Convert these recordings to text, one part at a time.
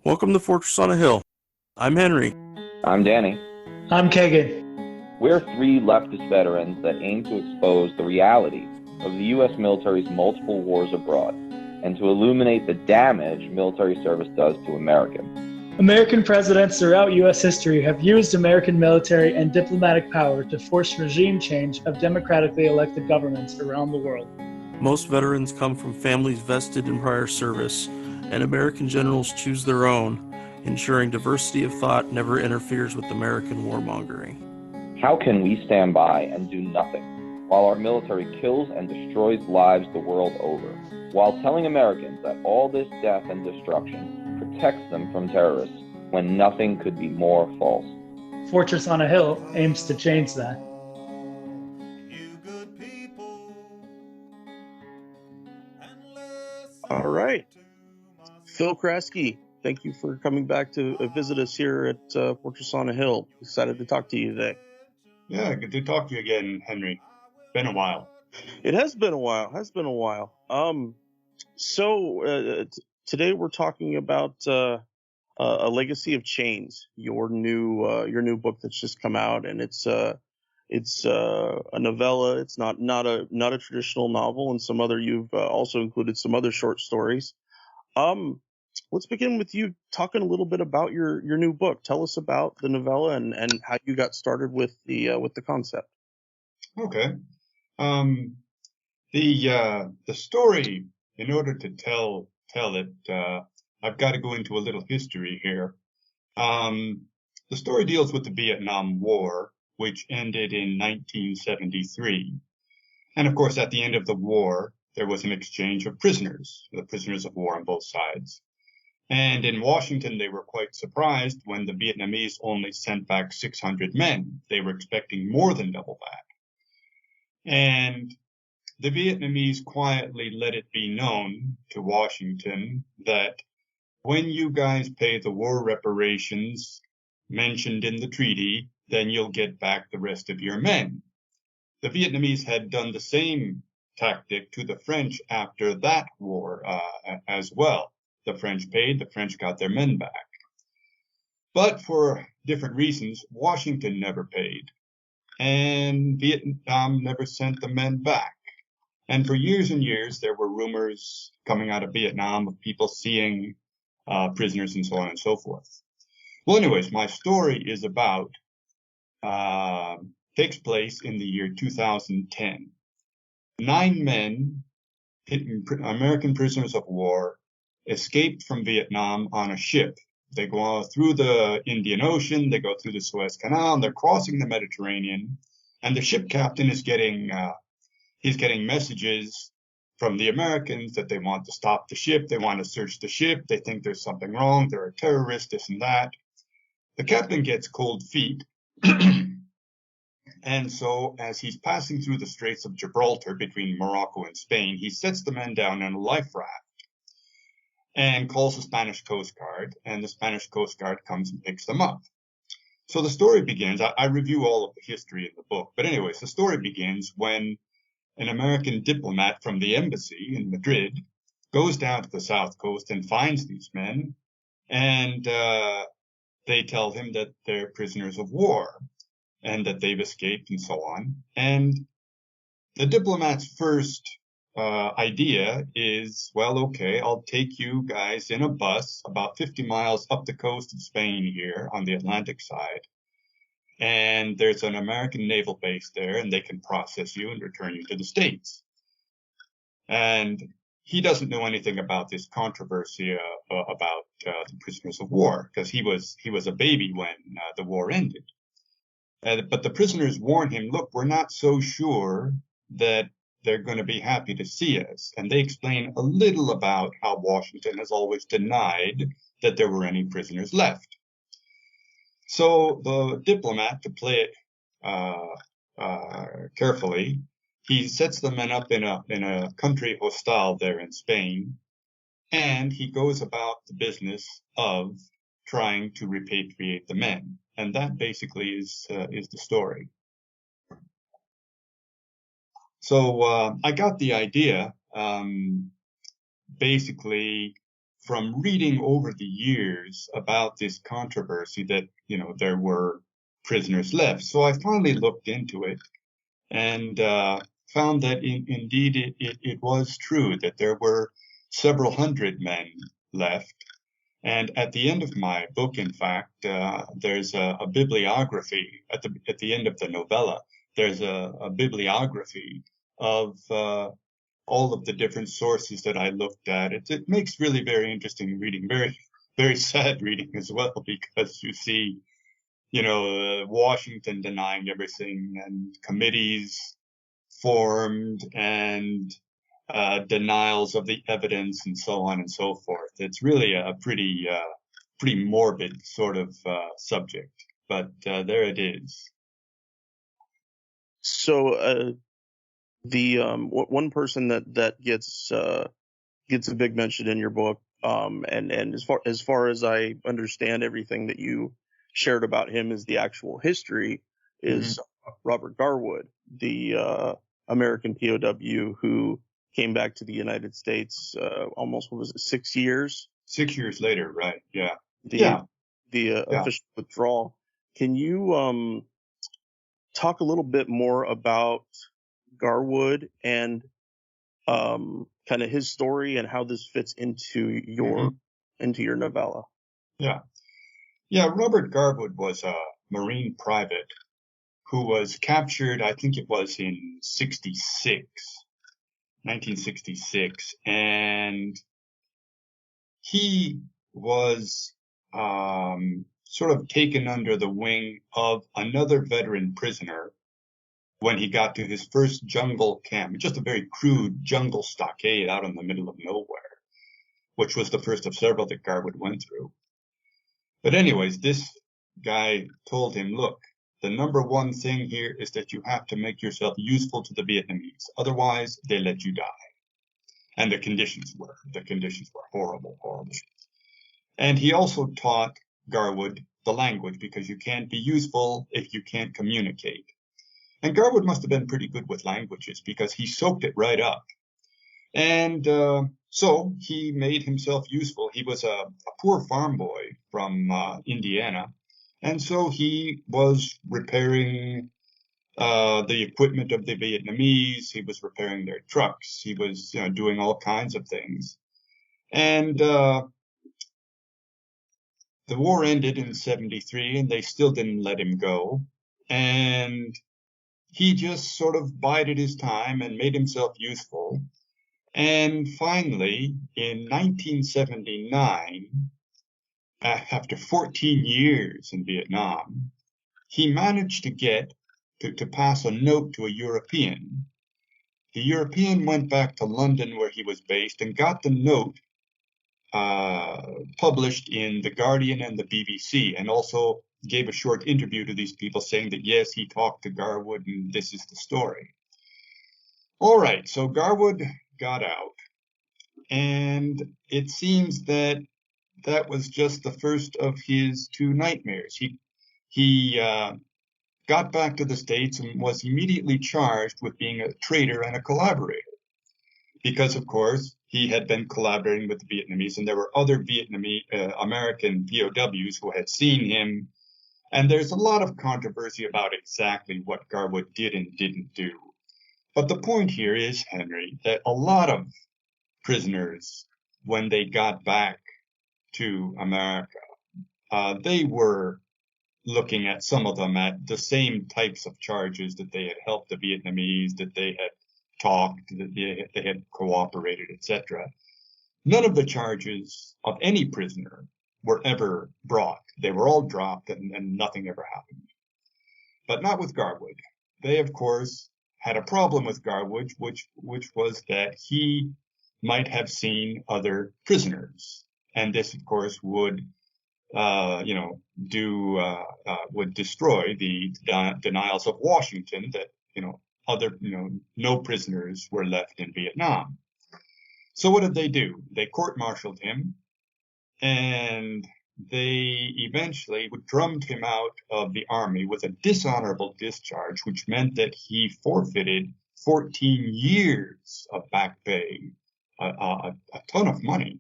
Welcome to Fortress on a Hill. I'm Henry. I'm Danny. I'm Kagan. We're three leftist veterans that aim to expose the reality of the U.S. military's multiple wars abroad and to illuminate the damage military service does to Americans. American presidents throughout U.S. history have used American military and diplomatic power to force regime change of democratically elected governments around the world. Most veterans come from families vested in prior service, and American generals choose their own, ensuring diversity of thought never interferes with American warmongering. How can we stand by and do nothing while our military kills and destroys lives the world over, while telling Americans that all this death and destruction protects them from terrorists when nothing could be more false? Fortress on a Hill aims to change that. All right. Phil Kraske, thank you for coming back to visit us here at Fortress on a Hill. Excited to talk to you today. Yeah, good to talk to you again, Henry. Been a while. It has been a while. Today we're talking about A Legacy of Chains, your new book that's just come out, and it's a novella. It's not a traditional novel, and you've also included some other short stories. Let's begin with you talking a little bit about your new book. Tell us about the novella and how you got started with the concept. Okay. The story, in order to tell it, I've got to go into a little history here. The story deals with the Vietnam War, which ended in 1973. And of course, at the end of the war, there was an exchange of prisoners, the prisoners of war on both sides. And in Washington, they were quite surprised when the Vietnamese only sent back 600 men. They were expecting more than double that. And the Vietnamese quietly let it be known to Washington that when you guys pay the war reparations mentioned in the treaty, then you'll get back the rest of your men. The Vietnamese had done the same tactic to the French after that war as well. The French paid, the French got their men back. But for different reasons, Washington never paid, and Vietnam never sent the men back. And for years and years, there were rumors coming out of Vietnam of people seeing prisoners and so on and so forth. Well, anyways, my story is takes place in the year 2010. 9 men, American prisoners of war, escaped from Vietnam on a ship. They go through the Indian Ocean, they go through the Suez Canal, and they're crossing the Mediterranean. And the ship captain is getting messages from the Americans that they want to stop the ship, they want to search the ship, they think there's something wrong, they're a terrorist, this and that. The captain gets cold feet. And so as he's passing through the Straits of Gibraltar between Morocco and Spain, he sets the men down in a life raft and calls the Spanish Coast Guard, and the Spanish Coast Guard comes and picks them up. So the story begins, I review all of the history in the book, but anyways, the story begins when an American diplomat from the embassy in Madrid goes down to the South Coast and finds these men, and they tell him that they're prisoners of war and that they've escaped and so on. And the diplomat's first idea is, well, okay, I'll take you guys in a bus about 50 miles up the coast of Spain here on the Atlantic side. And there's an American naval base there, and they can process you and return you to the States. And he doesn't know anything about this controversy about the prisoners of war, because he was a baby when the war ended. But the prisoners warn him, look, we're not so sure that they're going to be happy to see us. And they explain a little about how Washington has always denied that there were any prisoners left. So the diplomat, to play it carefully, he sets the men up in a country hostile there in Spain, and he goes about the business of trying to repatriate the men. And that basically is the story. So I got the idea basically from reading over the years about this controversy that, there were prisoners left. So I finally looked into it and found that indeed it was true that there were several hundred men left. And at the end of my book, in fact, there's a bibliography at the end of the novella. There's a bibliography of all of the different sources that I looked at. It makes really very interesting reading, very, very sad reading as well, because you see, Washington denying everything and committees formed and denials of the evidence and so on and so forth. It's really a pretty morbid sort of subject, but there it is. So the one person that gets a big mention in your book, and as far as I understand everything that you shared about him is the actual history, is Robert Garwood, the American POW who came back to the United States almost, what was it, 6 years? 6 years later, right? Yeah. The official withdrawal. Can you talk a little bit more about Garwood and kind of his story and how this fits into your novella? Yeah. Robert Garwood was a Marine private who was captured, I think it was in 1966, and he was sort of taken under the wing of another veteran prisoner when he got to his first jungle camp, just a very crude jungle stockade out in the middle of nowhere, which was the first of several that Garwood went through. But anyways, this guy told him, look, the number one thing here is that you have to make yourself useful to the Vietnamese. Otherwise, they let you die. And the conditions were horrible, horrible. And he also taught Garwood the language, because you can't be useful if you can't communicate. And Garwood must have been pretty good with languages, because he soaked it right up. And so he made himself useful. He was a poor farm boy from Indiana. And so he was repairing the equipment of the Vietnamese. He was repairing their trucks. He was doing all kinds of things. And the war ended in 1973, and they still didn't let him go. And he just sort of bided his time and made himself useful. And finally, in 1979, after 14 years in Vietnam, he managed to get to pass a note to a European. The European went back to London, where he was based, and got the note published in The Guardian and the BBC, and also gave a short interview to these people saying that, yes, he talked to Garwood, and this is the story. All right, so Garwood got out, and it seems that was just the first of his two nightmares. He got back to the States and was immediately charged with being a traitor and a collaborator, because, of course, he had been collaborating with the Vietnamese, and there were other American POWs who had seen him. And there's a lot of controversy about exactly what Garwood did and didn't do. But the point here is, Henry, that a lot of prisoners, when they got back to America, they were looking at, some of them, at the same types of charges, that they had helped the Vietnamese, that they had talked, that they had cooperated, etc. None of the charges of any prisoner were ever brought. They were all dropped, and nothing ever happened. But not with Garwood. They, of course, had a problem with Garwood, which was that he might have seen other prisoners. And this, of course, would destroy the denials of Washington that, no prisoners were left in Vietnam. So what did they do? They court-martialed him, and they eventually drummed him out of the army with a dishonorable discharge, which meant that he forfeited 14 years of back pay, a ton of money.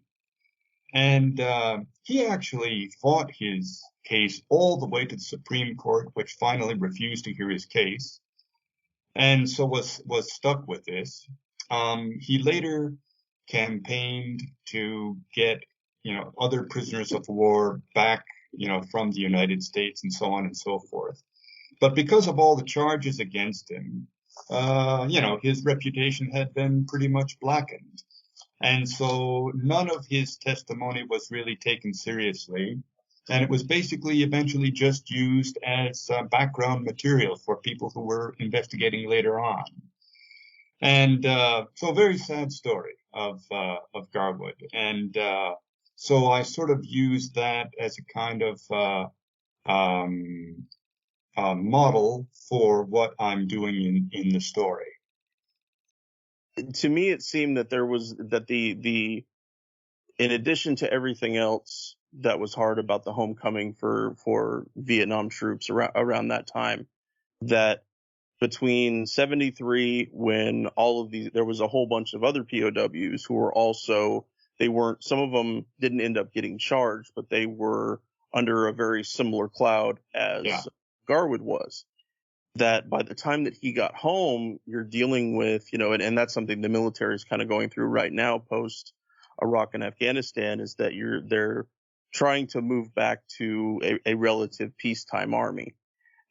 And he actually fought his case all the way to the Supreme Court, which finally refused to hear his case, and so was stuck with this. He later campaigned to get, other prisoners of war back, from the United States and so on and so forth. But because of all the charges against him, his reputation had been pretty much blackened. And so none of his testimony was really taken seriously. And it was basically eventually just used as background material for people who were investigating later on. And so a very sad story of Garwood. And so I sort of used that as a kind of model for what I'm doing in the story. To me, it seemed that there was that the in addition to everything else that was hard about the homecoming for Vietnam troops around that time, that between 73, when there was a whole bunch of other POWs who were also, some of them didn't end up getting charged, but they were under a very similar cloud as Garwood was. That by the time that he got home, you're dealing with, and that's something the military is kind of going through right now post Iraq and Afghanistan, is that they're trying to move back to a relative peacetime army.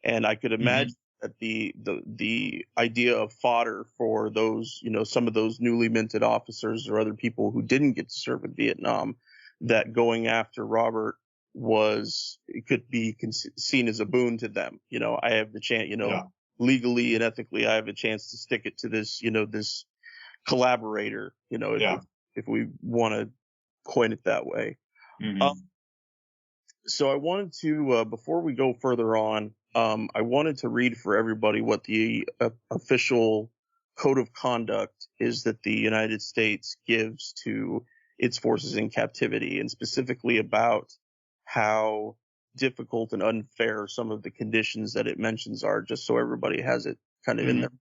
And I could imagine that the idea of fodder for those, some of those newly minted officers or other people who didn't get to serve in Vietnam, that going after Robert it could be seen as a boon to them. I have the chance, legally and ethically, I have a chance to stick it to this, this collaborator, if we want to coin it that way. So I wanted to, before we go further on, I wanted to read for everybody what the official code of conduct is that the United States gives to its forces in captivity, and specifically about how difficult and unfair some of the conditions that it mentions are, just so everybody has it kind of in there.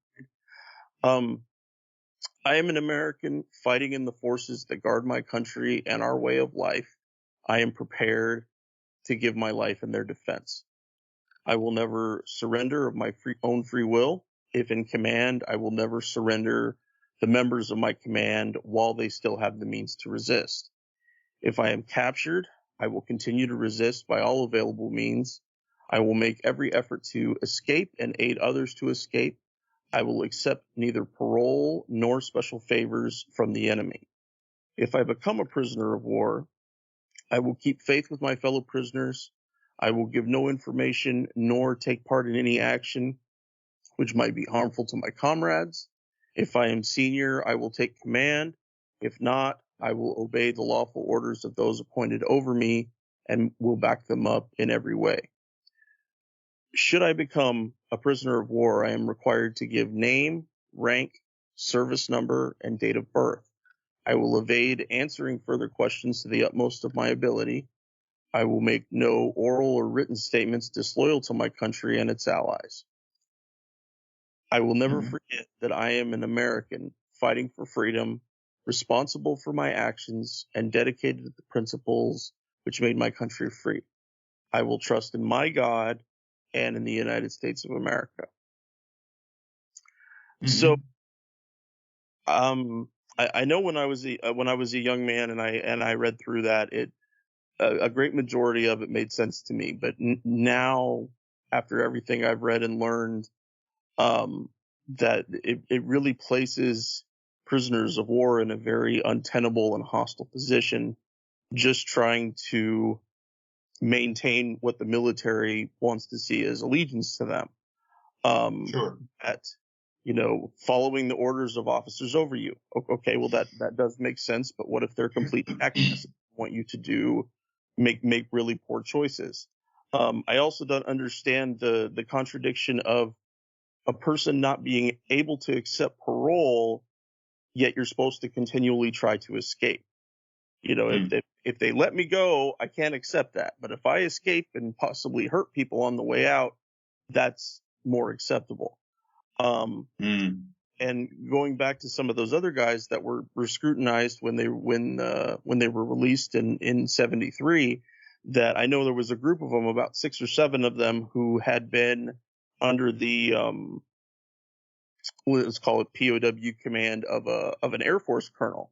I am an American fighting in the forces that guard my country and our way of life. I am prepared to give my life in their defense. I will never surrender of my own free will. If in command, I will never surrender the members of my command while they still have the means to resist. If I am captured, I will continue to resist by all available means. I will make every effort to escape and aid others to escape. I will accept neither parole nor special favors from the enemy. If I become a prisoner of war, I will keep faith with my fellow prisoners. I will give no information nor take part in any action which might be harmful to my comrades. If I am senior, I will take command. If not, I will obey the lawful orders of those appointed over me and will back them up in every way. Should I become a prisoner of war, I am required to give name, rank, service number, and date of birth. I will evade answering further questions to the utmost of my ability. I will make no oral or written statements disloyal to my country and its allies. I will never forget that I am an American fighting for freedom, responsible for my actions, and dedicated to the principles which made my country free. I will trust in my God and in the United States of America. So, I know when I was a young man and I read through that, a great majority of it made sense to me. But now, after everything I've read and learned, that it really places prisoners of war in a very untenable and hostile position, just trying to maintain what the military wants to see as allegiance to them. At, following the orders of officers over you. Okay, well that does make sense, but what if they're completely activists and want you to make really poor choices? I also don't understand the contradiction of a person not being able to accept parole, yet you're supposed to continually try to escape. If they let me go, I can't accept that. But if I escape and possibly hurt people on the way out, that's more acceptable. And and going back to some of those other guys that were scrutinized when they were released in '73, that I know there was a group of them, about 6 or 7 of them, who had been under the let's call it POW command of an Air Force colonel,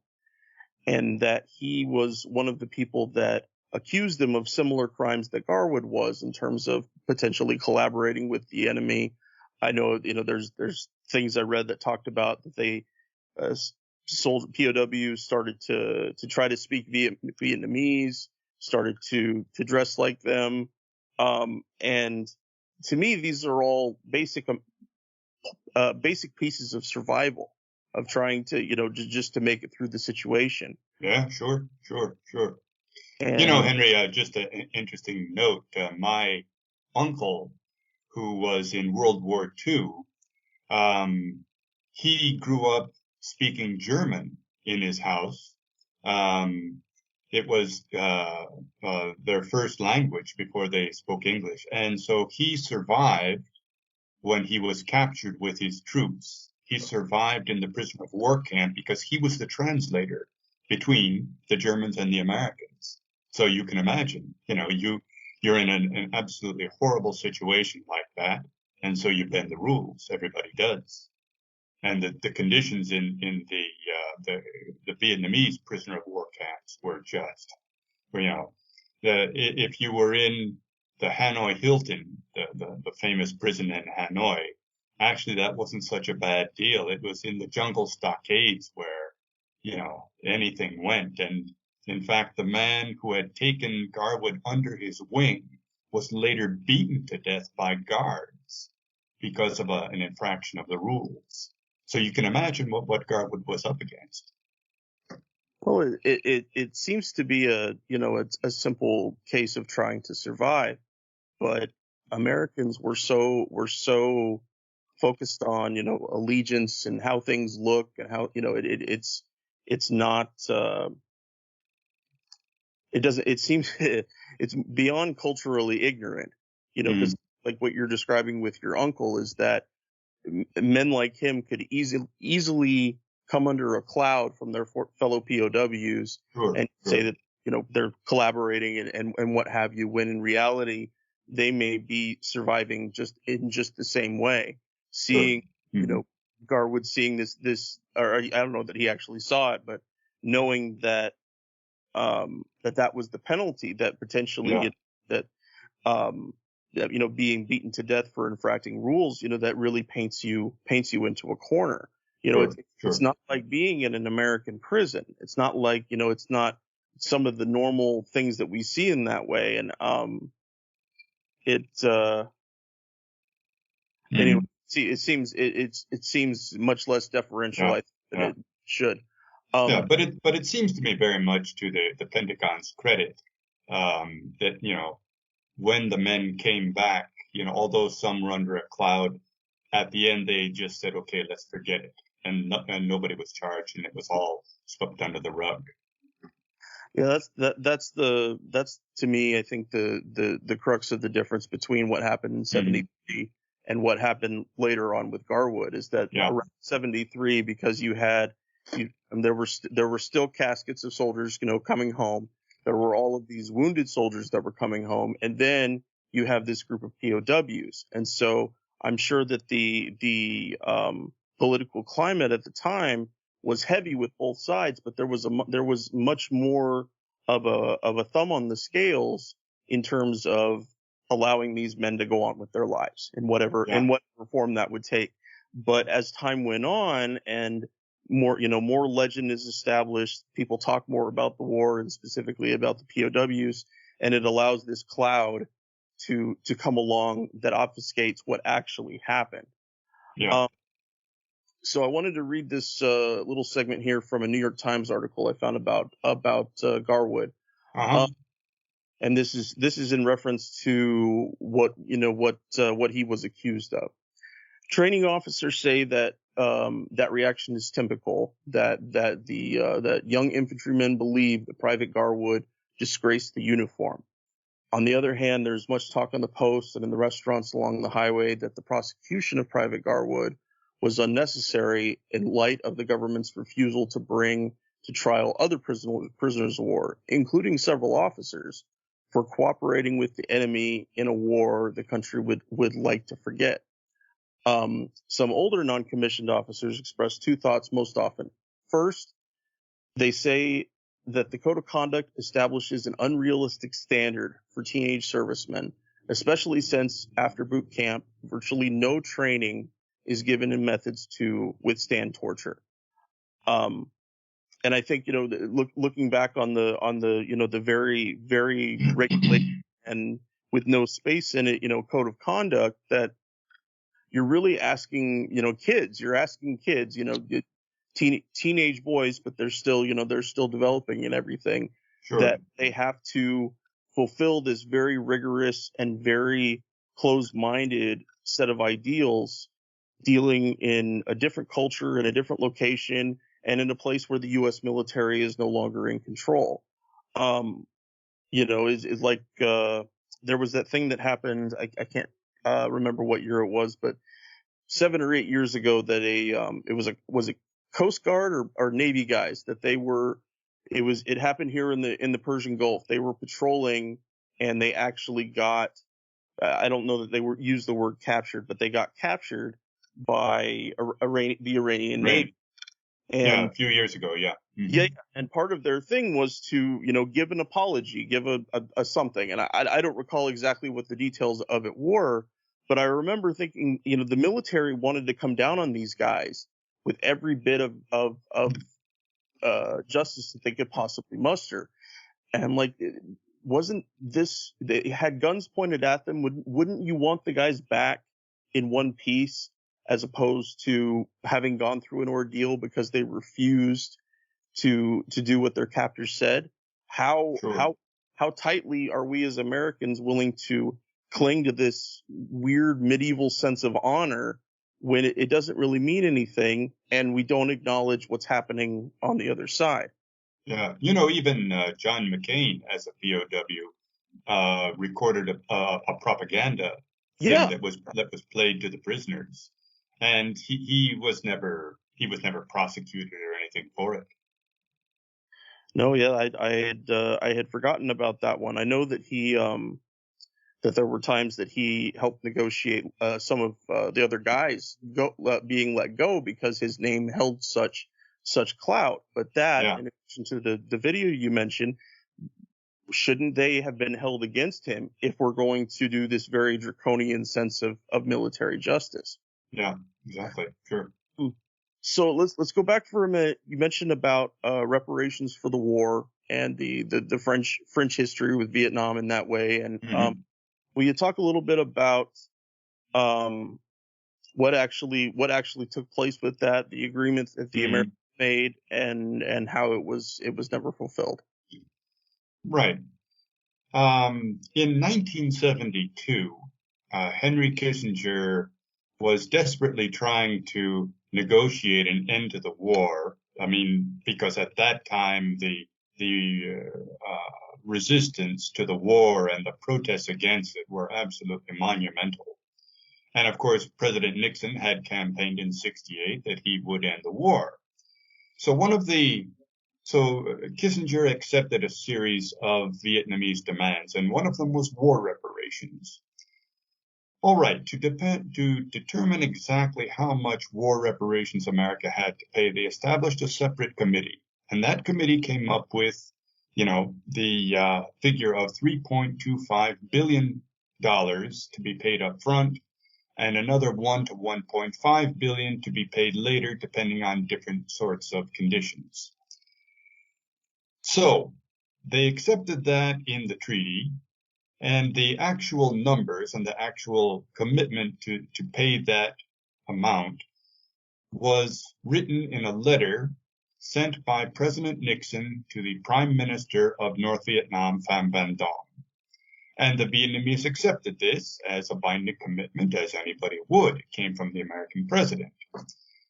and that he was one of the people that accused them of similar crimes that Garwood was, in terms of potentially collaborating with the enemy. I know, there's things I read that talked about that they sold POWs, started to try to speak Vietnamese, started to dress like them, and to me, these are all basic pieces of survival, of trying to, just to make it through the situation. Yeah, sure. And Henry, just an interesting note. My uncle, who was in World War II, he grew up speaking German in his house. It was their first language before they spoke English. And so he survived when he was captured with his troops. He survived in the prisoner of war camp because he was the translator between the Germans and the Americans. So you can imagine, you're in an absolutely horrible situation like that, and so you bend the rules. Everybody does. And the conditions in the Vietnamese prisoner of war camps were just, if you were in the Hanoi Hilton, the famous prison in Hanoi, actually that wasn't such a bad deal. It was in the jungle stockades where, anything went. And in fact, the man who had taken Garwood under his wing was later beaten to death by guards because of an infraction of the rules. So you can imagine what Garwood was up against. Well, it seems to be a simple case of trying to survive, but Americans were so focused on, allegiance and how things look, and how, it's not, it seems it's beyond culturally ignorant, because like what you're describing with your uncle is that men like him could easily come under a cloud from their fellow POWs and say that, they're collaborating and what have you, when in reality they may be surviving just the same way. Seeing, Garwood seeing this, or I don't know that he actually saw it, but knowing that that was the penalty, that potentially being beaten to death for infracting rules, that really paints you into a corner. It's not like being in an American prison. It's not like, it's not some of the normal things that we see in that way. And anyway, it seems much less deferential, I think, than it should. But it seems to me very much to the Pentagon's credit that when the men came back, although some were under a cloud, at the end they just said, okay, let's forget it, and nobody was charged, and it was all swept under the rug. Yeah, that's to me, I think the crux of the difference between what happened in '73 and what happened later on with Garwood is that around '73, because there were still caskets of soldiers, coming home. There were all of these wounded soldiers that were coming home, and then you have this group of POWs. And so I'm sure that the political climate at the time was heavy with both sides, but there was much more of a thumb on the scales in terms of allowing these men to go on with their lives in whatever form that would take. But as time went on and more legend is established, people talk more about the war and specifically about the POWs, and it allows this cloud to come along that obfuscates what actually happened. So I wanted to read this little segment here from a New York Times article I found about Garwood. And this is in reference to what he was accused of. Training officers say that that reaction is typical, that young infantrymen believe that Private Garwood disgraced the uniform. On the other hand, there's much talk on the post and in the restaurants along the highway that the prosecution of Private Garwood was unnecessary in light of the government's refusal to bring to trial other prisoners of war, including several officers, for cooperating with the enemy in a war the country would like to forget. Some older non-commissioned officers express two thoughts most often. First, they say that the code of conduct establishes an unrealistic standard for teenage servicemen, especially since after boot camp, virtually no training is given in methods to withstand torture. And I think, looking back on the very, very regulated and with no space in it, code of conduct, that you're really asking, you're asking kids, teenage boys, but they're still developing and everything, Sure. that they have to fulfill this very rigorous and very closed-minded set of ideals, dealing in a different culture, in a different location, and in a place where the U.S. military is no longer in control. Is like there was that thing that happened. I can't remember what year it was, but 7 or 8 years ago, that was it Coast Guard or Navy guys that it happened here in the Persian Gulf. They were patrolling and they actually got, I don't know that they used the word captured, but they got captured by the Iranian Navy. And a few years ago, yeah. Mm-hmm. Yeah, and part of their thing was to, give an apology, give a something. And I don't recall exactly what the details of it were, but I remember thinking, the military wanted to come down on these guys with every bit of justice that they could possibly muster. And I'm like, wasn't this, they had guns pointed at them? Wouldn't you want the guys back in one piece, as opposed to having gone through an ordeal because they refused to do what their captors said? How tightly are we as Americans willing to cling to this weird medieval sense of honor when it doesn't really mean anything, and we don't acknowledge what's happening on the other side? Yeah, even John McCain, as a POW, recorded a propaganda thing that was played to the prisoners, and he was never prosecuted or anything for it. No, yeah, I had forgotten about that one. I know that that there were times that he helped negotiate some of the other guys being let go because his name held such clout. But that, in addition to the video you mentioned, shouldn't they have been held against him if we're going to do this very draconian sense of military justice? Yeah, exactly. Sure. So let's go back for a minute. You mentioned about reparations for the war and the French history with Vietnam in that way. And will you talk a little bit about what actually took place with that, the agreements that the Americans made, and how it was never fulfilled? Right. In 1972, Henry Kissinger was desperately trying to negotiate an end to the war. I mean, because at that time, the resistance to the war and the protests against it were absolutely monumental. And of course, President Nixon had campaigned in '68 that he would end the war. So Kissinger accepted a series of Vietnamese demands, and one of them was war reparations. All right, to determine exactly how much war reparations America had to pay, they established a separate committee, and that committee came up with, the figure of $3.25 billion to be paid up front, and another $1 to $1.5 billion to be paid later, depending on different sorts of conditions. So they accepted that in the treaty, and the actual numbers and the actual commitment to pay that amount was written in a letter sent by President Nixon to the Prime Minister of North Vietnam, Pham Van Dong. And the Vietnamese accepted this as a binding commitment, as anybody would. It came from the American president.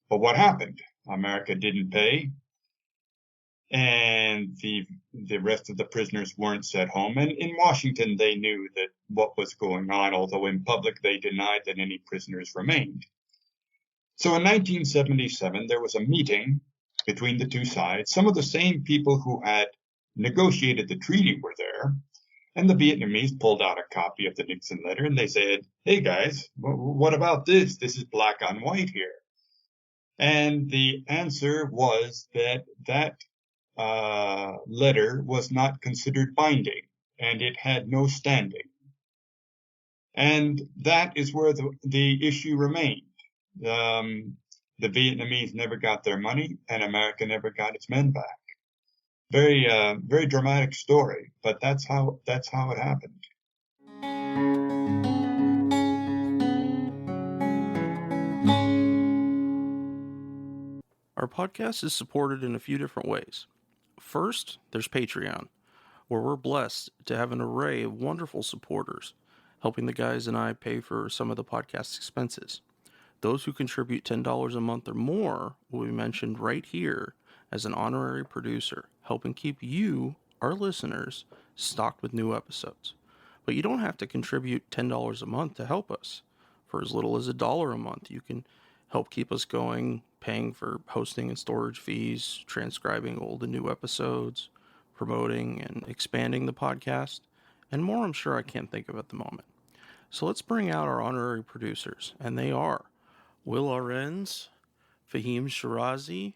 But what happened? America didn't pay, and the rest of the prisoners weren't sent home. And in Washington, they knew that what was going on, although in public they denied that any prisoners remained. So in 1977, there was a meeting between the two sides. Some of the same people who had negotiated the treaty were there. And the Vietnamese pulled out a copy of the Nixon letter and they said, hey guys, what about this? This is black on white here. And the answer was that letter was not considered binding and it had no standing. And that is where the issue remained. The Vietnamese never got their money and America never got its men back. Very, very dramatic story, but that's how it happened. Our podcast is supported in a few different ways. First, there's Patreon, where we're blessed to have an array of wonderful supporters, helping the guys and I pay for some of the podcast's expenses. Those who contribute $10 a month or more will be mentioned right here as an honorary producer, helping keep you, our listeners, stocked with new episodes. But you don't have to contribute $10 a month to help us. For as little as $1 a month, you can help keep us going, paying for hosting and storage fees, transcribing old and new episodes, promoting and expanding the podcast, and more I'm sure I can't think of at the moment. So let's bring out our honorary producers, and they are Will Arens, Fahim Shirazi,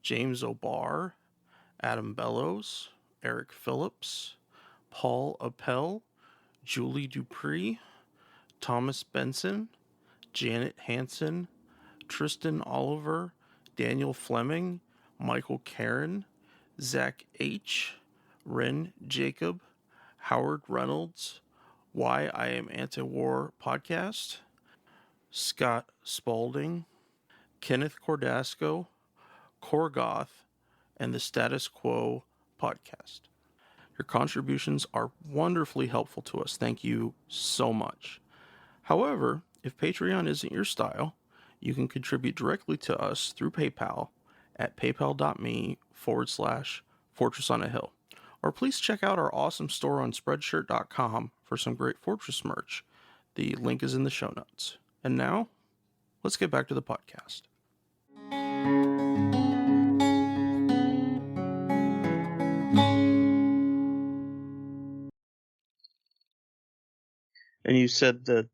James O'Barr, Adam Bellows, Eric Phillips, Paul Appel, Julie Dupree, Thomas Benson, Janet Hansen, Tristan Oliver, Daniel Fleming, Michael Karen, Zach H., Ren Jacob, Howard Reynolds, Why I Am Anti-War Podcast, Scott Spaulding, Kenneth Cordasco, Korgoth, and the Status Quo Podcast. Your contributions are wonderfully helpful to us. Thank you so much. However, if Patreon isn't your style, you can contribute directly to us through PayPal at paypal.me/Fortress on a Hill. Or please check out our awesome store on Spreadshirt.com for some great Fortress merch. The link is in the show notes. And now, let's get back to the podcast. And you said that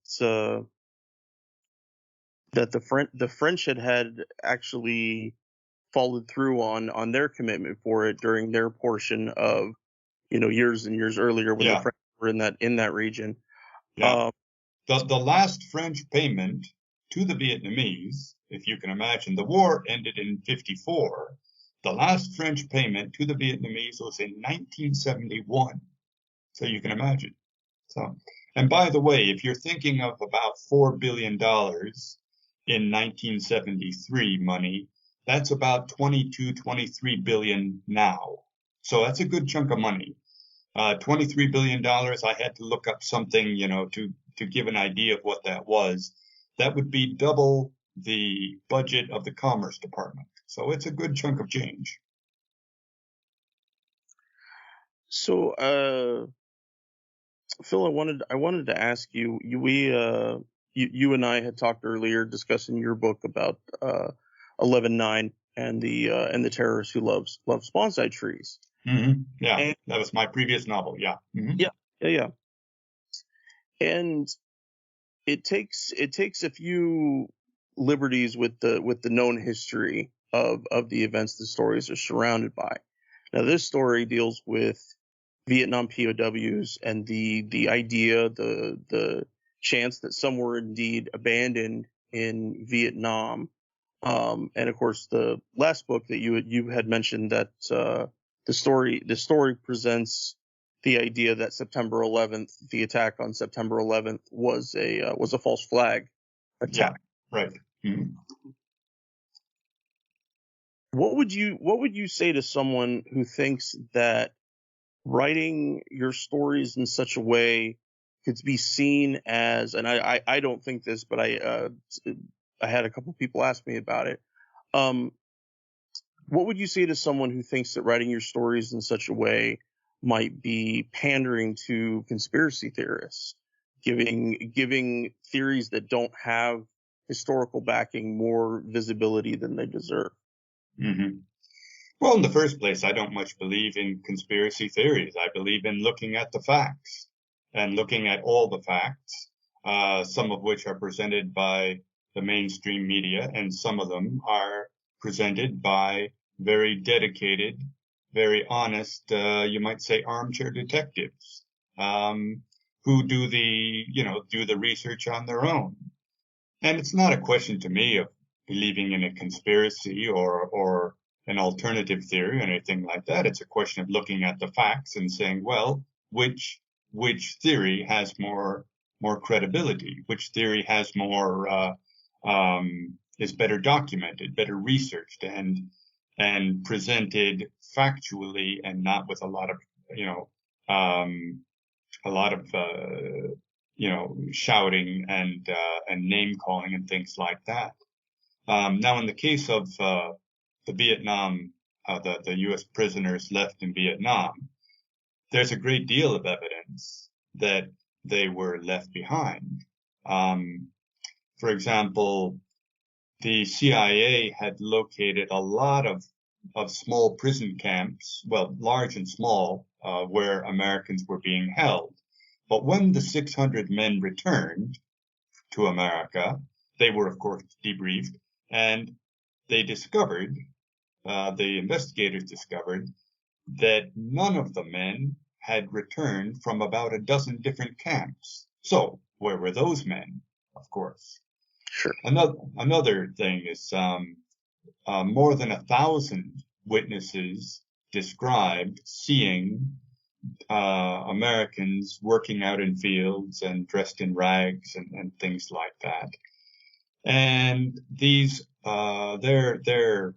that the French had actually followed through on their commitment for it during their portion of years and years earlier when the French were in that region. Yeah. The last French payment to the Vietnamese, if you can imagine, the war ended in 1954. The last French payment to the Vietnamese was in 1971. So you can imagine. So, and by the way, if you're thinking of about $4 billion in 1973 money, that's about 23 billion now. So that's a good chunk of money. $23 billion, I had to look up something, to give an idea of what that was. That would be double the budget of the Commerce Department. So it's a good chunk of change. So, Phil, I wanted to ask you, you and I had talked earlier discussing your book about 11/9 and the terrorist who loves bonsai trees. Mm-hmm. Yeah, and that was my previous novel. Yeah. Mm-hmm. Yeah. And it takes a few liberties with the known history of the events the stories are surrounded by. Now, this story deals with Vietnam POWs and the idea, the chance that some were indeed abandoned in Vietnam. And of course, the last book that you had mentioned that the story presents the idea that September 11th, the attack on September 11th, was a false flag attack. Yeah, right. Mm-hmm. What would you say to someone who thinks that writing your stories in such a way could be seen as, and I don't think this, but I had a couple people ask me about it. What would you say to someone who thinks that writing your stories in such a way might be pandering to conspiracy theorists, giving theories that don't have historical backing more visibility than they deserve. Mm-hmm. Well, in the first place, I don't much believe in conspiracy theories. I believe in looking at the facts and looking at all the facts, some of which are presented by the mainstream media, and some of them are presented by very dedicated, very honest, you might say armchair detectives, who do the research on their own. And it's not a question to me of believing in a conspiracy or an alternative theory or anything like that. It's a question of looking at the facts and saying, well, which theory has more credibility? Which theory has more is better documented, better researched, and presented factually, and not with a lot of shouting and name calling and things like that. Now, in the case of the Vietnam, the U.S. prisoners left in Vietnam, there's a great deal of evidence that they were left behind. For example, the CIA had located a lot of small prison camps, well, large and small, where Americans were being held. But when the 600 men returned to America, they were, of course, debriefed, and they discovered, the investigators discovered, that none of the men had returned from about a dozen different camps. So, where were those men? Of course. Sure. Another thing is more than 1,000 witnesses described seeing Americans working out in fields and dressed in rags and things like that. And these, their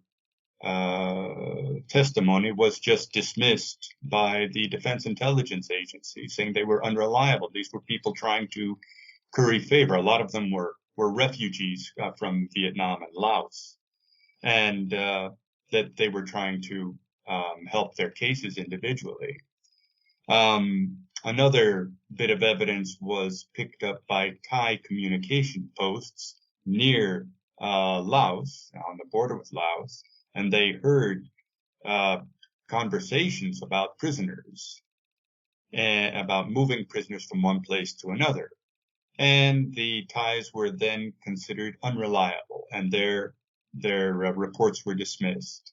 testimony was just dismissed by the Defense Intelligence Agency, saying they were unreliable. These were people trying to curry favor. A lot of them were refugees from Vietnam and Laos, and that they were trying to help their cases individually. Another bit of evidence was picked up by Thai communication posts near Laos, on the border with Laos, and they heard conversations about prisoners, and about moving prisoners from one place to another. And the Thais were then considered unreliable, and their reports were dismissed.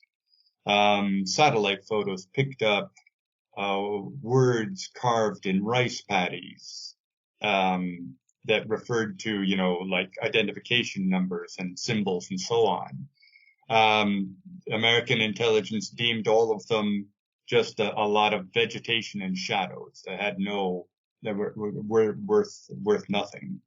Satellite photos picked up words carved in rice paddies that referred to, like identification numbers and symbols and so on. American intelligence deemed all of them just a lot of vegetation and shadows that had that were worth nothing.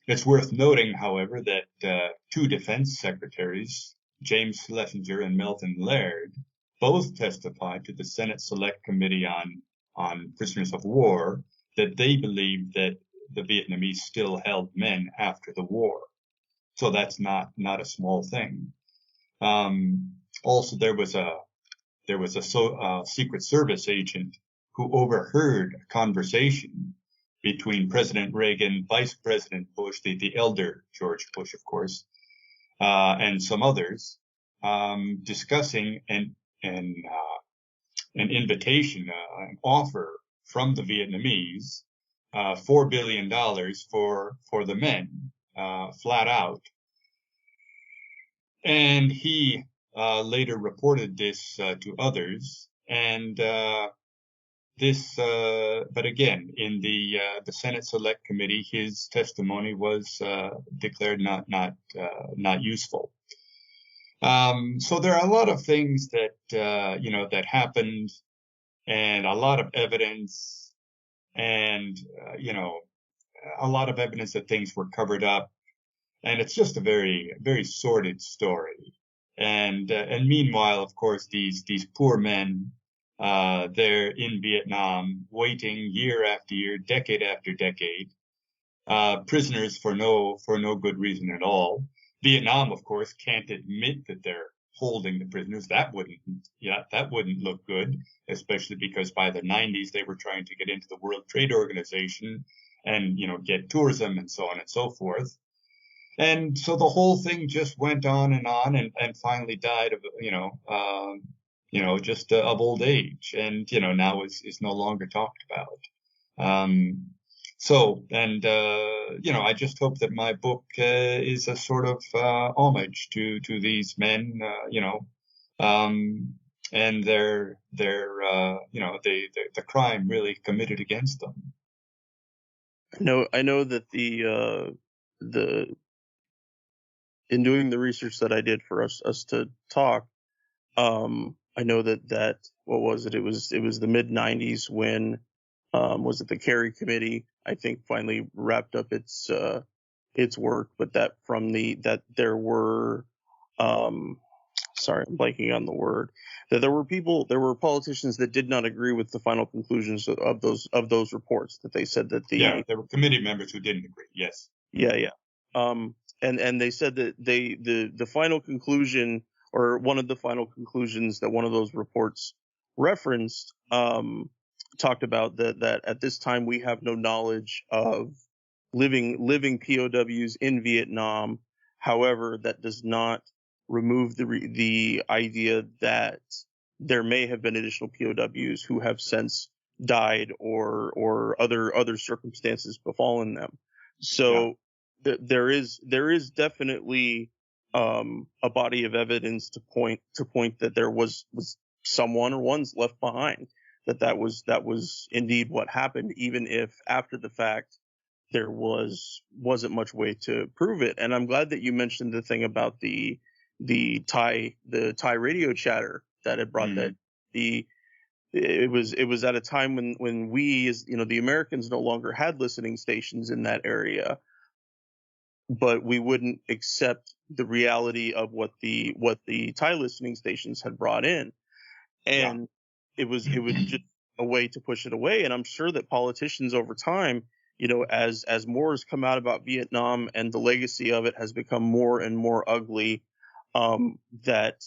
It's worth noting, however, that two defense secretaries, James Schlesinger and Melvin Laird, both testified to the Senate Select Committee on Prisoners of War that they believed that the Vietnamese still held men after the war. So that's not a small thing. Also, there was a Secret Service agent who overheard a conversation between President Reagan, Vice President Bush, the elder George Bush, of course, and some others, discussing an invitation, an offer from the Vietnamese, $4 billion for the men, flat out. And he later reported this to others, and but again, in the Senate Select Committee, his testimony was declared not useful. So there are a lot of things that that happened, and a lot of evidence, and a lot of evidence that things were covered up, and it's just a very, very sordid story. And meanwhile, of course, these poor men, they're in Vietnam, waiting year after year, decade after decade, prisoners for no good reason at all. Vietnam, of course, can't admit that they're holding the prisoners. That wouldn't look good, especially because by the 90s they were trying to get into the World Trade Organization, and get tourism and so on and so forth. And so the whole thing just went on and finally died of just of old age, and now is no longer talked about. I just hope that my book is a sort of homage to these men, and their the crime really committed against them. I know that the in doing the research that I did for us to talk, I know that what was it? It was the mid '90s when was it the Kerry Committee? I think finally wrapped up its work, but that there were sorry, I'm blanking on the word. That there were politicians that did not agree with the final conclusions of those reports. That they said that there were committee members who didn't agree. Yes. Yeah. And they said that the final conclusion, or one of the final conclusions that one of those reports referenced, talked about that at this time we have no knowledge of living POWs in Vietnam. However, that does not remove the idea that there may have been additional POWs who have since died or other circumstances befallen them. So there is definitely a body of evidence to point that there was someone or ones left behind, that was indeed what happened, even if after the fact there wasn't much way to prove it. And I'm glad that you mentioned the thing about the Thai radio chatter that had brought that it was at a time when we, as the Americans, no longer had listening stations in that area, but we wouldn't accept the reality of what the Thai listening stations had brought in, and it was just a way to push it away. And I'm sure that politicians over time, as more has come out about Vietnam and the legacy of it has become more and more ugly, that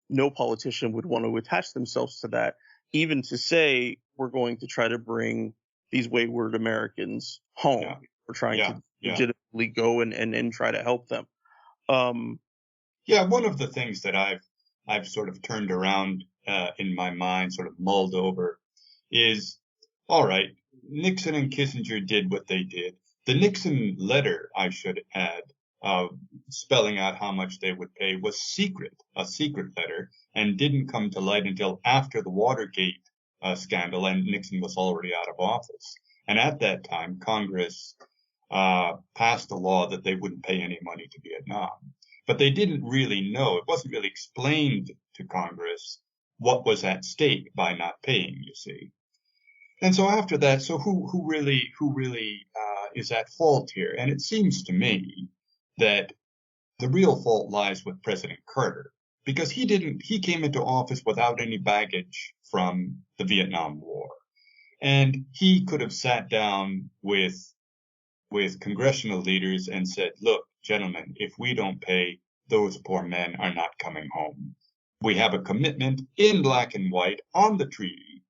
no politician would want to attach themselves to that, even to say we're going to try to bring these wayward Americans home. Yeah. We're trying to legitimately go and try to help them. One of the things that I've sort of turned around in my mind, sort of mulled over, is, all right, Nixon and Kissinger did what they did. The Nixon letter, I should add, spelling out how much they would pay, was a secret letter, and didn't come to light until after the Watergate scandal, and Nixon was already out of office. And at that time, Congress passed a law that they wouldn't pay any money to Vietnam. But they didn't really know. It wasn't really explained to Congress what was at stake by not paying, you see. And so after that, so who really is at fault here? And it seems to me that the real fault lies with President Carter, because he came into office without any baggage from the Vietnam War. And he could have sat down with congressional leaders and said, look, gentlemen, if we don't pay, those poor men are not coming home. We have a commitment in black and white on the treaty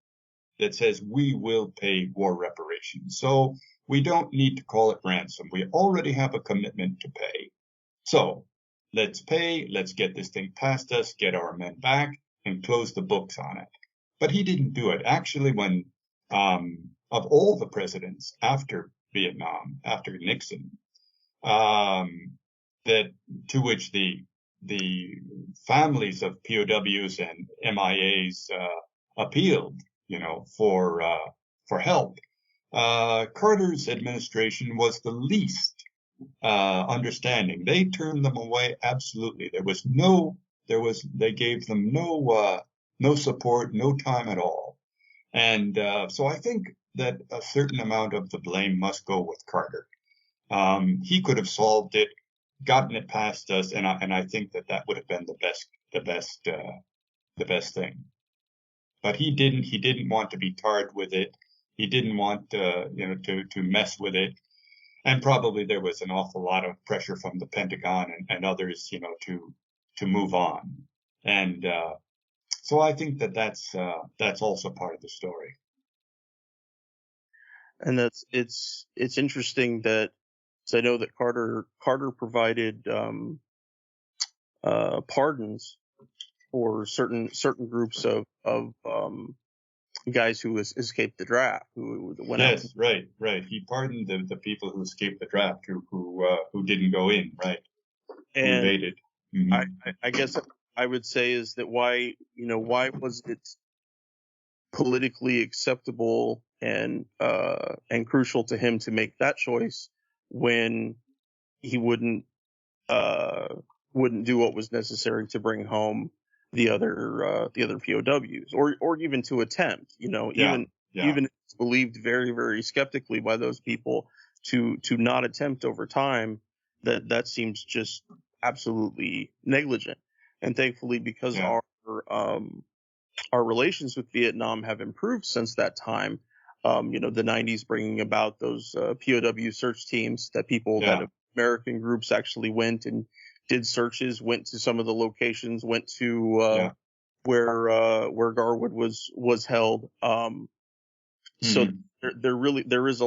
that says we will pay war reparations. So we don't need to call it ransom. We already have a commitment to pay. So let's pay, let's get this thing past us, get our men back, and close the books on it. But he didn't do it. Actually, when of all the presidents after Vietnam, after Nixon, that to which the families of POWs and MIAs appealed, for help, Carter's administration was the least understanding. They turned them away absolutely. They gave them no support, no time at all. And so I think that a certain amount of the blame must go with Carter. He could have solved it, gotten it past us, and I think that would have been the best thing. But he didn't. He didn't want to be tarred with it. He didn't want to mess with it. And probably there was an awful lot of pressure from the Pentagon and others, to move on. And so I think that's also part of the story. And it's interesting that, so I know that Carter provided pardons for certain groups of guys who escaped the draft, who went out. Yes, right. He pardoned the people who escaped the draft, who didn't go in, right? Who And evaded. Mm-hmm. I guess I would say is that why was it politically acceptable and crucial to him to make that choice when he wouldn't do what was necessary to bring home the other POWs, or even to attempt, Yeah. even if it's believed very, very skeptically by those people, to not attempt over time, that seems just absolutely negligent. And thankfully, because Yeah. our relations with Vietnam have improved since that time, the 90s bringing about those POW search teams that Yeah. American groups actually went and did searches, went to some of the locations, went to Yeah. where Garwood was held. So Mhm. there's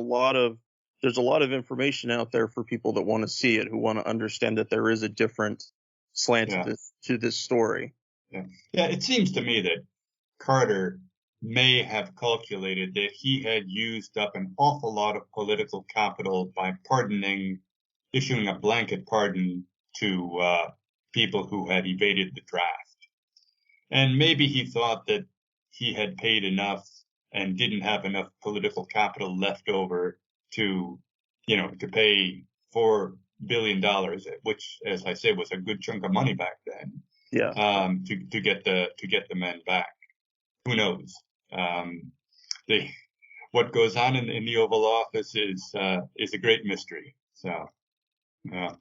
a lot of information out there for people that want to see it, who want to understand that there is a different slant Yeah. to this story. Yeah. Yeah. It seems to me that Carter may have calculated that he had used up an awful lot of political capital by issuing a blanket pardon to people who had evaded the draft. And maybe he thought that he had paid enough and didn't have enough political capital left over to, to pay $4 billion, which, as I say, was a good chunk of money back then. Yeah. To get the men back. Who knows? What goes on in the Oval Office is a great mystery. So, yeah.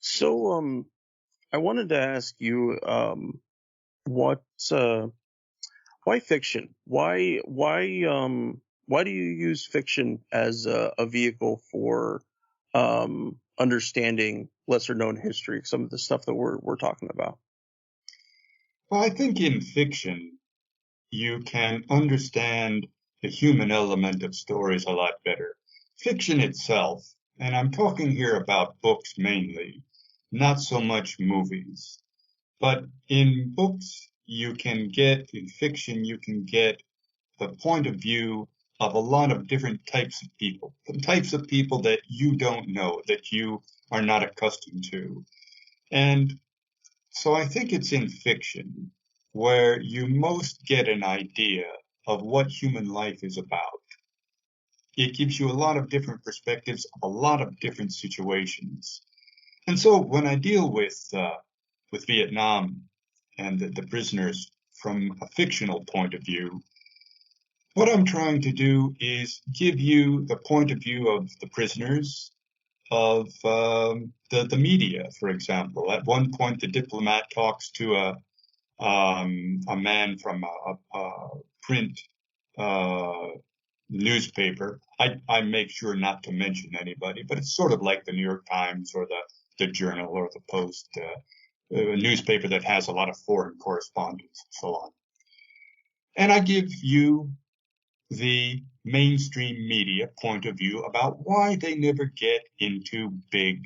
So, I wanted to ask you, what, why fiction? Why do you use fiction as a vehicle for, understanding lesser known history, some of the stuff that we're talking about? Well, I think in fiction you can understand the human element of stories a lot better. Fiction itself, and I'm talking here about books mainly, not so much movies. But in books, in fiction, you can get the point of view of a lot of different types of people, the types of people that you don't know, that you are not accustomed to. And so I think it's in fiction where you most get an idea of what human life is about. It gives you a lot of different perspectives of a lot of different situations. And so when I deal with Vietnam and the prisoners from a fictional point of view, what I'm trying to do is give you the point of view of the prisoners, of the media, for example. At one point, the diplomat talks to a man from a print uh, newspaper. I make sure not to mention anybody, but it's sort of like the New York Times or the Journal or the Post, a newspaper that has a lot of foreign correspondence and so on. And I give you the mainstream media point of view about why they never get into big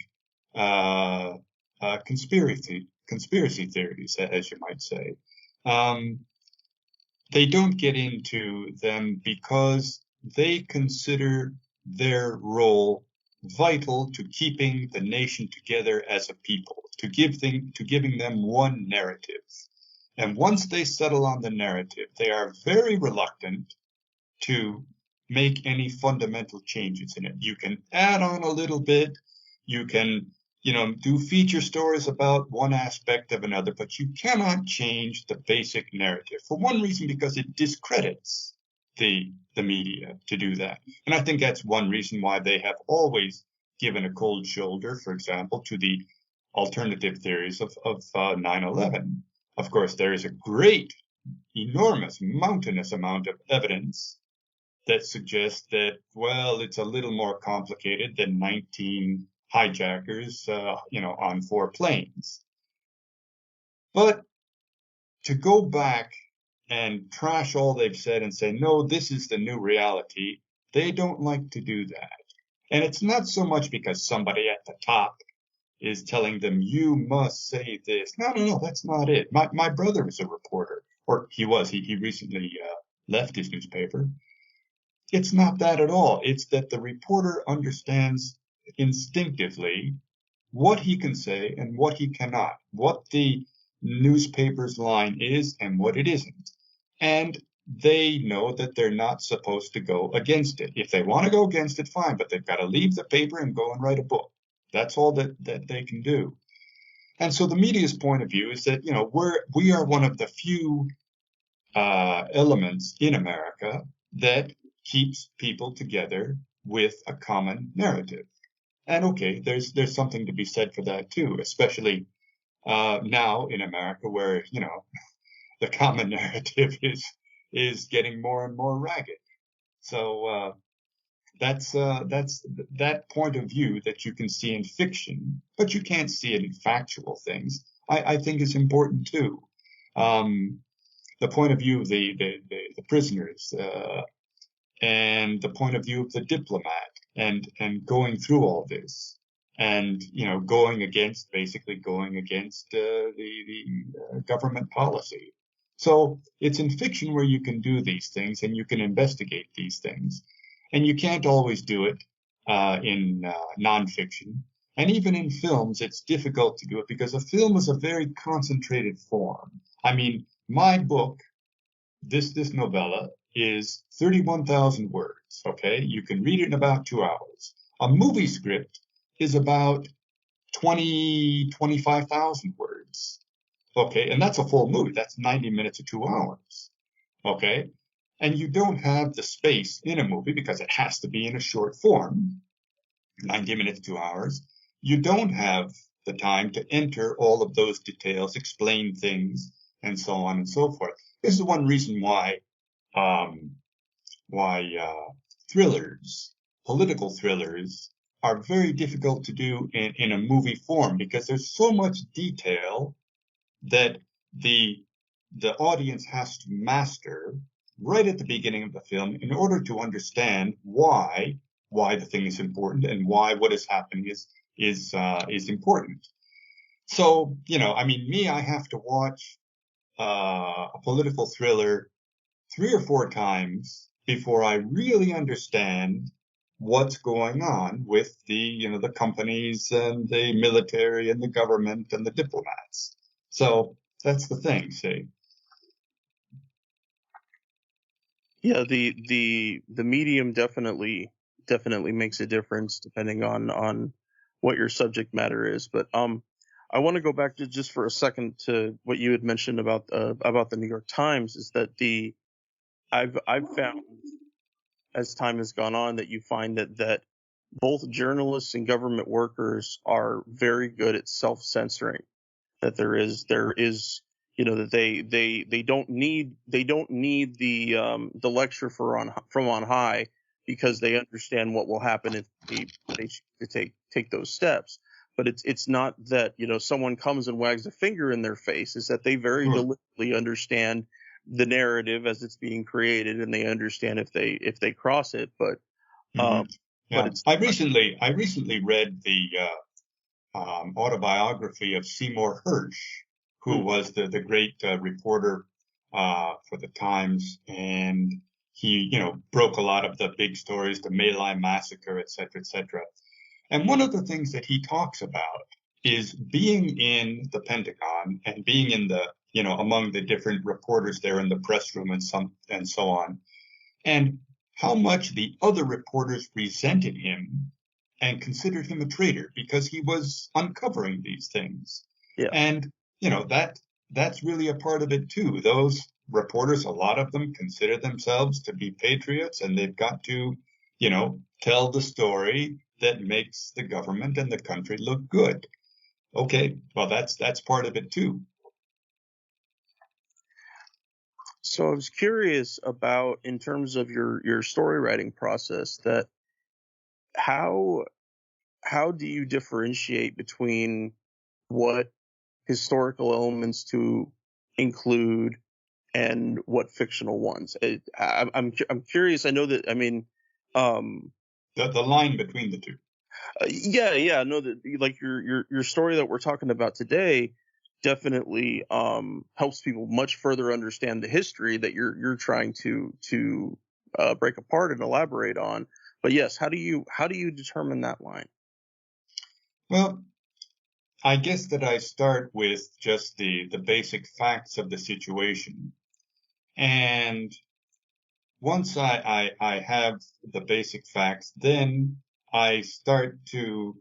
uh, conspiracy theories, as you might say. They don't get into them because they consider their role vital to keeping the nation together as a people, to giving them one narrative. And once they settle on the narrative, they are very reluctant to make any fundamental changes in it. You can add on a little bit, you can, do feature stories about one aspect of another, but you cannot change the basic narrative. For one reason, because it discredits the media to do that. And I think that's one reason why they have always given a cold shoulder, for example, to the alternative theories of 9/11. Of course, there is a great, enormous, mountainous amount of evidence that suggests that, well, it's a little more complicated than 19 hijackers, on 4 planes. But to go back and trash all they've said and say, no, this is the new reality. They don't like to do that. And it's not so much because somebody at the top is telling them, you must say this. No, that's not it. My brother was a reporter, or he was. He recently left his newspaper. It's not that at all. It's that the reporter understands instinctively what he can say and what he cannot, what the newspaper's line is and what it isn't. And they know that they're not supposed to go against it. If they want to go against it, fine, but they've got to leave the paper and go and write a book. That's all that they can do. And so the media's point of view is that, we are one of the few elements in America that keeps people together with a common narrative. And okay, there's something to be said for that too, especially now in America, where the common narrative is getting more and more ragged. So that's that point of view that you can see in fiction, but you can't see it in factual things. I think is important too. The point of view of the prisoners, and the point of view of the diplomat, and going through all this, and going against the government policy. So it's in fiction where you can do these things and you can investigate these things, and you can't always do it in nonfiction. And even in films, it's difficult to do it because a film is a very concentrated form. I mean, my book, this novella, is 31,000 words. Okay, you can read it in about 2 hours. A movie script is about 25,000 words. Okay, and that's a full movie. That's 90 minutes or 2 hours. Okay, and you don't have the space in a movie because it has to be in a short form, 90 minutes, 2 hours. You don't have the time to enter all of those details, explain things, and so on and so forth. This is one reason why thrillers, political thrillers, are very difficult to do in a movie form, because there's so much detail that the audience has to master right at the beginning of the film in order to understand why the thing is important and why what is happening is important. So, I have to watch a political thriller 3 or 4 times before I really understand what's going on with the companies and the military and the government and the diplomats. So that's the thing, see. Yeah, the medium definitely makes a difference depending on what your subject matter is. But I want to go back to just for a second to what you had mentioned about the New York Times. Is that I've found, as time has gone on, that you find that both journalists and government workers are very good at self-censoring. That there is that they don't need the lecture from on high, because they understand what will happen if they take those steps. But it's not that someone comes and wags a finger in their face. Is that they very deliberately understand the narrative as it's being created, and they understand if they cross it. But Yeah. but it's I recently read the autobiography of Seymour Hersh, who was the great reporter for the Times, and he broke a lot of the big stories, the My Lai massacre, et cetera, et cetera. And one of the things that he talks about is being in the Pentagon and being in the among the different reporters there in the press room and so on, and how much the other reporters resented him and considered him a traitor because he was uncovering these things. Yeah. And that's really a part of it too. Those reporters, a lot of them consider themselves to be patriots, and they've got to tell the story that makes the government and the country look good. Okay, well that's part of it too. So I was curious about, in terms of your story writing process, that how do you differentiate between what historical elements to include and what fictional ones? I'm curious. I know that. I mean, um, The line between the two. yeah. I know that like your story that we're talking about today definitely helps people much further understand the history that you're trying to break apart and elaborate on. But yes, how do you determine that line? Well, I guess that I start with just the basic facts of the situation. And once I have the basic facts, then I start to,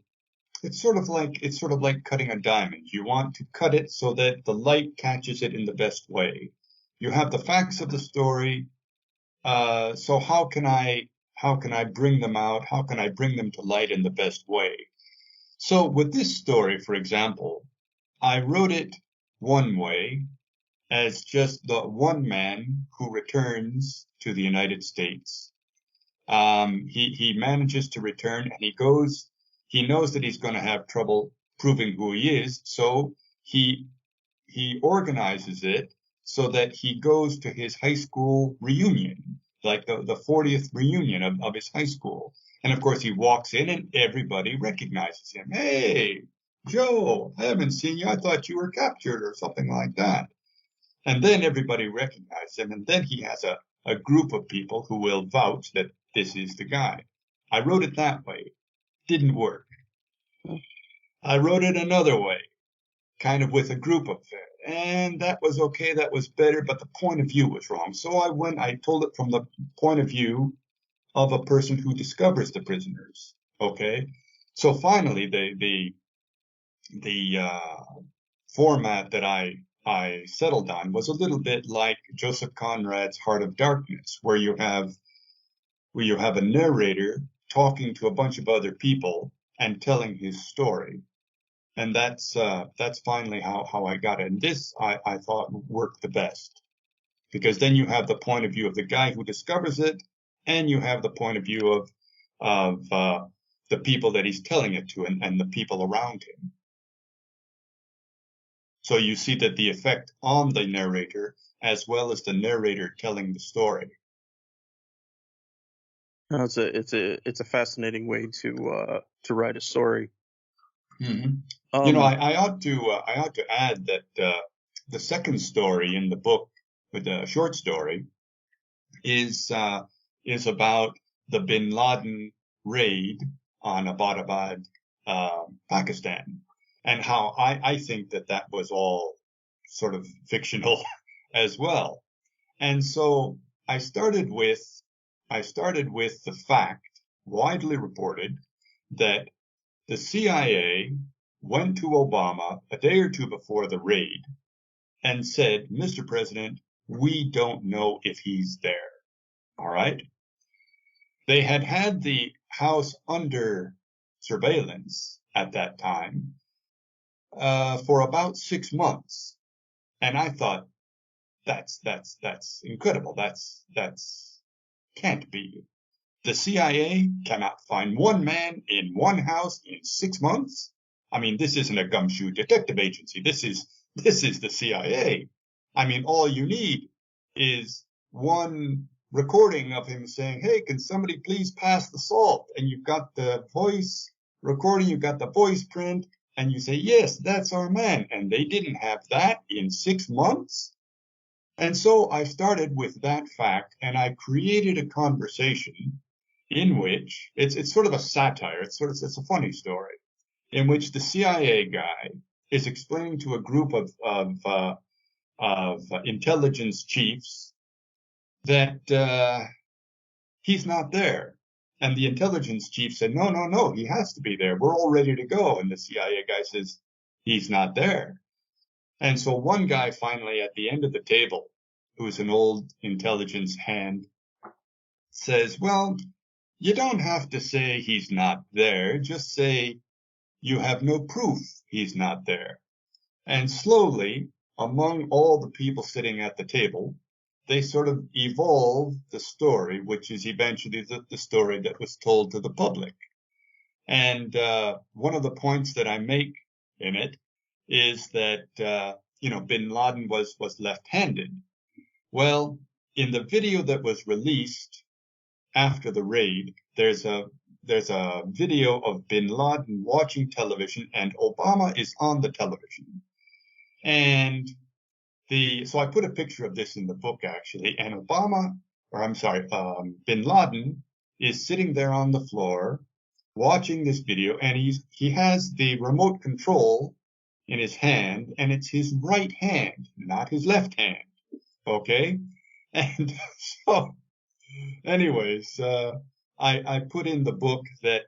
it's sort of like cutting a diamond. You want to cut it so that the light catches it in the best way. You have the facts of the story. So how can I bring them out? How can I bring them to light in the best way? So with this story, for example, I wrote it one way as just the one man who returns to the United States. He manages to return and he knows that he's going to have trouble proving who he is. So he, he organizes it so that he goes to his high school reunion, like the 40th reunion of his high school. And of course, he walks in and everybody recognizes him. Hey, Joe, I haven't seen you. I thought you were captured or something like that. And then everybody recognizes him. And then he has a group of people who will vouch that this is the guy. I wrote it that way. Didn't work. I wrote it another way, kind of with a group of them. And that was okay. That was better. But the point of view was wrong. So I told it from the point of view of a person who discovers the prisoners. Okay. So finally, the format that I settled on was a little bit like Joseph Conrad's Heart of Darkness, where you have a narrator talking to a bunch of other people and telling his story. And that's finally how I got it. And this I thought worked the best, because then you have the point of view of the guy who discovers it, and you have the point of view of the people that he's telling it to, and the people around him. So you see that the effect on the narrator as well as the narrator telling the story. No, it's a fascinating way to write a story. Mm-hmm. You know, I ought to add that the second story in the book, with the short story, is about the Bin Laden raid on Abbottabad, Pakistan, and how I think that was all sort of fictional as well. And so I started with the fact, widely reported, that the CIA went to Obama a day or two before the raid and said, Mr. President, we don't know if he's there. All right. They had the house under surveillance at that time for about 6 months. And I thought, that's incredible. That's can't be. The CIA cannot find one man in one house in 6 months. I mean, this isn't a gumshoe detective agency. This is the CIA. I mean, all you need is one recording of him saying, "Hey, can somebody please pass the salt?" And you've got the voice recording, you've got the voice print, and you say, "Yes, that's our man." And they didn't have that in 6 months. And so I started with that fact, and I created a conversation in which it's sort of a satire. It's a funny story in which the CIA guy is explaining to a group of intelligence chiefs that he's not there. And the intelligence chief said, no, he has to be there. We're all ready to go. And the CIA guy says, he's not there. And so one guy finally at the end of the table, who's an old intelligence hand, says, well, you don't have to say he's not there. Just say you have no proof he's not there. And slowly, among all the people sitting at the table, they sort of evolve the story, which is eventually the story that was told to the public. And one of the points that I make in it is that, Bin Laden was left-handed. Well, in the video that was released after the raid, there's a video of bin Laden watching television, and Obama is on the television. And so I put a picture of this in the book, actually, and bin Laden is sitting there on the floor watching this video, and he has the remote control in his hand, and it's his right hand, not his left hand. Okay? And so, anyways, I put in the book that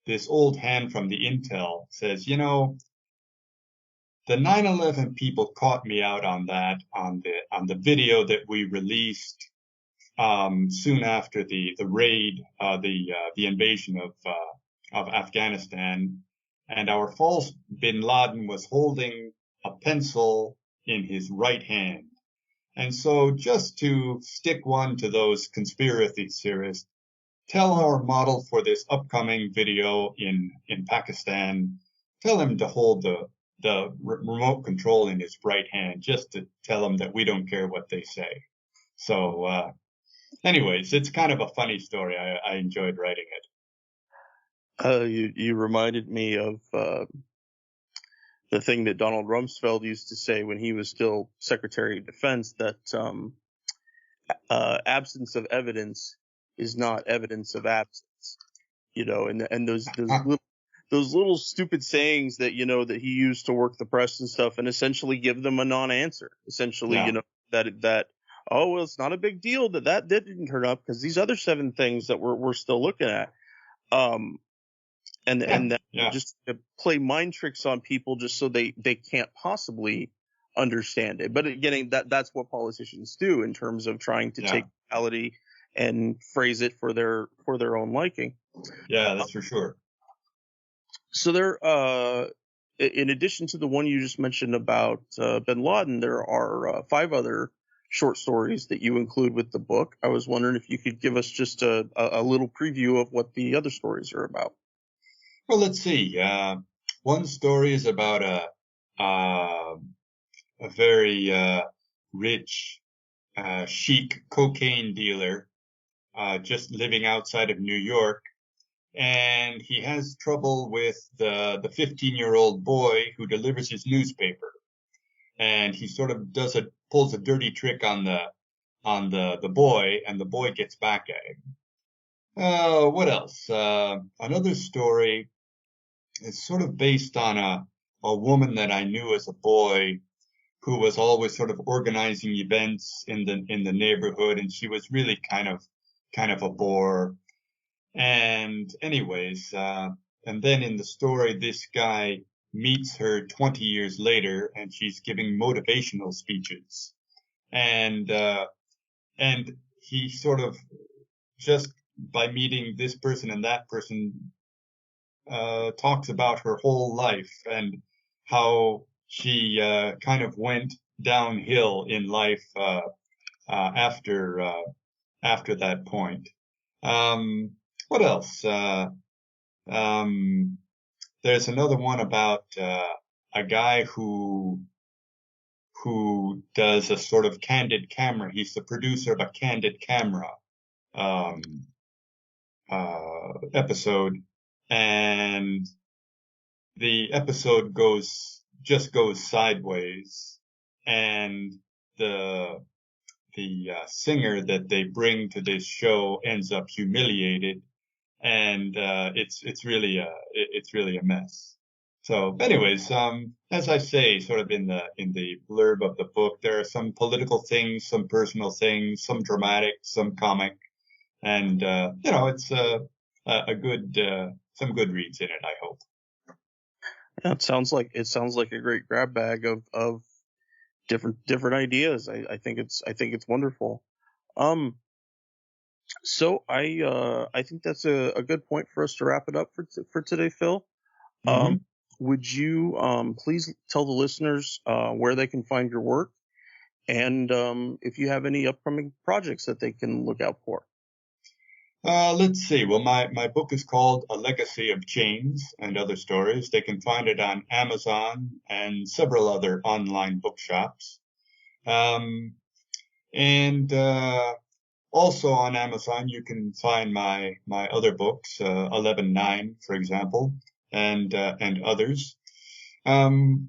this old hand from the Intel says, you know, the 9/11 people caught me out on that on the video that we released soon after the raid, the invasion of Afghanistan, and our false bin Laden was holding a pencil in his right hand. And so, just to stick one to those conspiracy theorists, tell our model for this upcoming video in Pakistan, tell him to hold the remote control in his right hand, just to tell him that we don't care what they say. So, anyways, it's kind of a funny story. I enjoyed writing it. You reminded me of the thing that Donald Rumsfeld used to say when he was still Secretary of Defense, that absence of evidence is not evidence of absence. You know, and those little stupid sayings that, you know, that he used to work the press and stuff, and essentially give them a non-answer. Essentially, Yeah. you know, that oh, well, it's not a big deal that didn't turn up because these other 7 things that we're still looking at. And that just to play mind tricks on people just so they can't possibly understand it. But again, that's what politicians do in terms of trying to take reality and phrase it for their own liking. Yeah, that's for sure. So there, in addition to the one you just mentioned about bin Laden, there are 5 other short stories that you include with the book. I was wondering if you could give us just a little preview of what the other stories are about. Well, let's see. One story is about a very rich, chic cocaine dealer just living outside of New York, and he has trouble with the 15-year-old boy who delivers his newspaper, and he sort of pulls a dirty trick on the boy, and the boy gets back at him. What else? Another story is sort of based on a woman that I knew as a boy who was always sort of organizing events in the neighborhood, and she was really kind of a bore. And anyways, and then in the story, this guy meets her 20 years later, and she's giving motivational speeches, and he sort of, just by meeting this person and that person, talks about her whole life and how she kind of went downhill in life after that point. What else? There's another one about a guy who does a sort of candid camera. He's the producer of a candid camera episode, and the episode goes sideways, and the singer that they bring to this show ends up humiliated, and it's really a mess. So, anyways, as I say, sort of in the blurb of the book, there are some political things, some personal things, some dramatic, some comic, and you know, it's a good some good reads in it, I hope. Yeah, it sounds like a great grab bag of different ideas. I think it's wonderful. So I think that's a good point for us to wrap it up for today, Phil. Mm-hmm. Would you please tell the listeners where they can find your work, and if you have any upcoming projects that they can look out for? Let's see. Well, my book is called A Legacy of Chains and Other Stories. They can find it on Amazon and several other online bookshops. And also on Amazon, you can find my other books, 11.9, for example, and others. And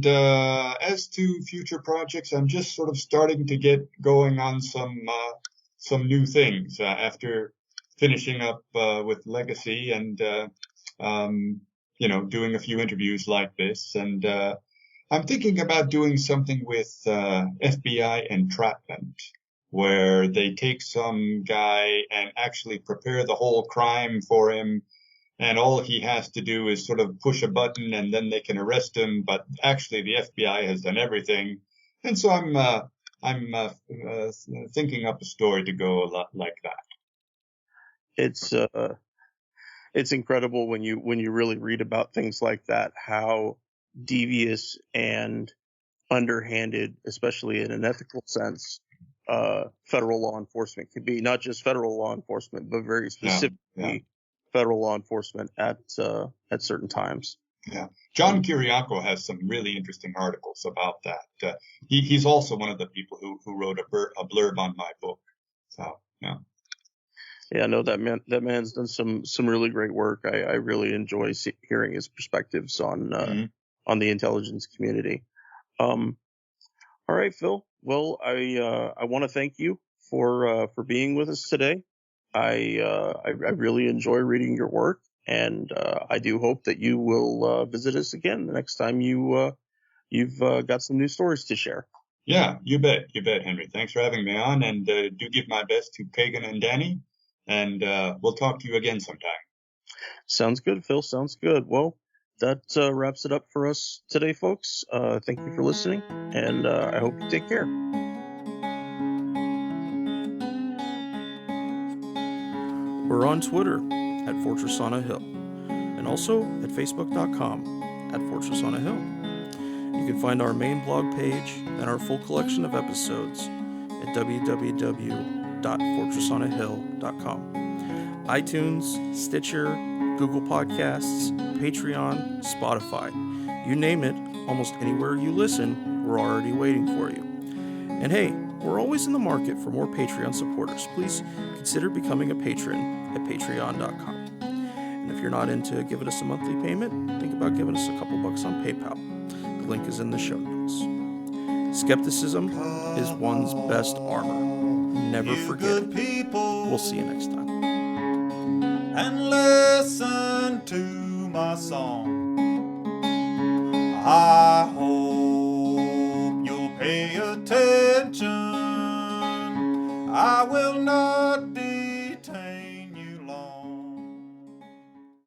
as to future projects, I'm just sort of starting to get going on some new things after finishing up with Legacy and doing a few interviews like this. And I'm thinking about doing something with FBI entrapment, where they take some guy and actually prepare the whole crime for him, and all he has to do is sort of push a button and then they can arrest him, but actually the FBI has done everything. And so I'm thinking up a story to go a lot like that. It's incredible when you really read about things like that, how devious and underhanded, especially in an ethical sense, federal law enforcement can be. Not just federal law enforcement, but very specifically federal law enforcement at certain times. Yeah, John Kiriakou has some really interesting articles about that. He's also one of the people who wrote a blurb on my book. So yeah, no, that man's done some really great work. I really enjoy hearing his perspectives on the intelligence community. All right, Phil. Well, I want to thank you for being with us today. I really enjoy reading your work, and I do hope that you will visit us again the next time you've got some new stories to share. Yeah, you bet, Henry. Thanks for having me on, and do give my best to Kagan and Danny, and we'll talk to you again sometime. Sounds good, Phil. Sounds good. Well, that wraps it up for us today, folks. Thank you for listening, and I hope you take care. We're on Twitter at Fortress on a Hill, and also at Facebook.com at Fortress on a Hill. You can find our main blog page and our full collection of episodes at www.fortressonahill.com. iTunes, Stitcher, Google Podcasts, Patreon, Spotify. You name it, almost anywhere you listen, we're already waiting for you. And hey, we're always in the market for more Patreon supporters. Please consider becoming a patron at patreon.com. And if you're not into giving us a monthly payment, think about giving us a couple bucks on PayPal. The link is in the show notes. Skepticism is one's best armor. Never forget it. We'll see you next time. And listen to my song. I hope you'll pay attention. I will not